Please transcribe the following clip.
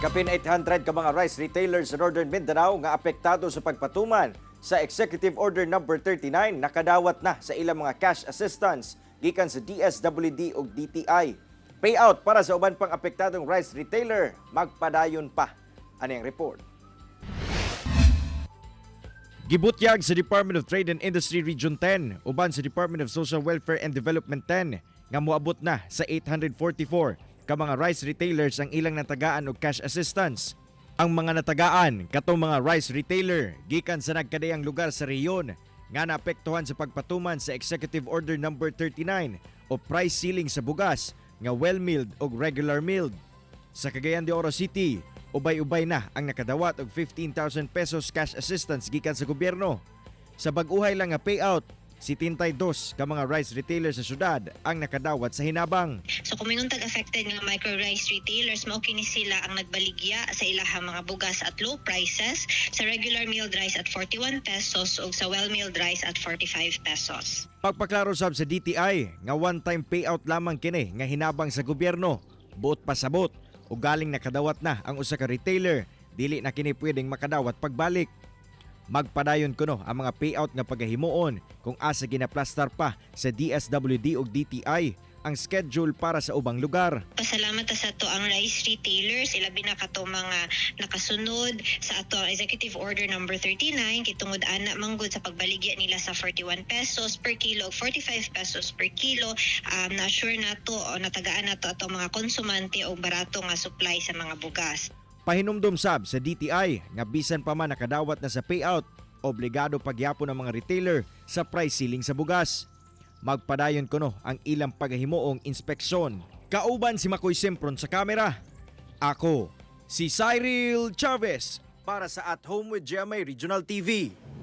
Kapin 800 ka mga rice retailers sa Northern Mindanao nga apektado sa pagpatuman sa Executive Order No. 39 nakadawat na sa ilang mga cash assistance gikan sa DSWD ug DTI. Payout para sa uban pang apektadong rice retailer magpadayon pa. Ani ang report. Gibutyag sa Department of Trade and Industry Region 10 uban sa Department of Social Welfare and Development 10 nga moabot na sa 844 ka mga rice retailers ang ilang natagaan og cash assistance. Ang mga natagaan katong mga rice retailer gikan sa nagkadayang lugar sa rehiyon nga naapektuhan sa pagpatuman sa Executive Order No. 39 o price ceiling sa bugas nga well-milled o regular milled. Sa Cagayan de Oro City, ubay-ubay na ang nakadawat og 15,000 pesos cash assistance gikan sa gobyerno. Sa bag-uhay lang nga payout, 72 ka mga rice retailers sa syudad ang nakadawat sa hinabang. So kung mayroong tag-affected nga micro-rice retailers, mao kini sila ang nagbaligya sa ilahang mga bugas at low prices, sa regular milled rice at 41 pesos ug sa well-milled rice at 45 pesos. Pagpaklaro sab sa DTI nga one-time payout lamang kini nga hinabang sa gobyerno, buot pasabot ug galing nakadawat na ang usa ka retailer, dili na kini pwedeng makadawat pagbalik. Magpadayon kuno ang mga payout nga pagahimuon kung asa ginaplastar pa sa DSWD ug DTI ang schedule para sa ubang lugar. Pasalamat sa ato ang rice retailers, ilabi na kato mga nakasunod sa ato ang Executive Order No. 39 kitungod ana manggod sa pagbaligya nila sa 41 pesos per kilo ug 45 pesos per kilo. Na-sure nato o natagaan nato ato mga konsumante og barato nga supply sa mga bugas. Pahinumdum sab sa DTI nga bisan pa man nakadawat na sa payout, obligado pagyapon ang mga retailer sa price ceiling sa bugas. Magpadayon kuno ang ilang paghimuong inspeksyon. Kauban si Makoy Simpron sa kamera. Ako, si Cyril Chavez para sa At Home with GMA Regional TV.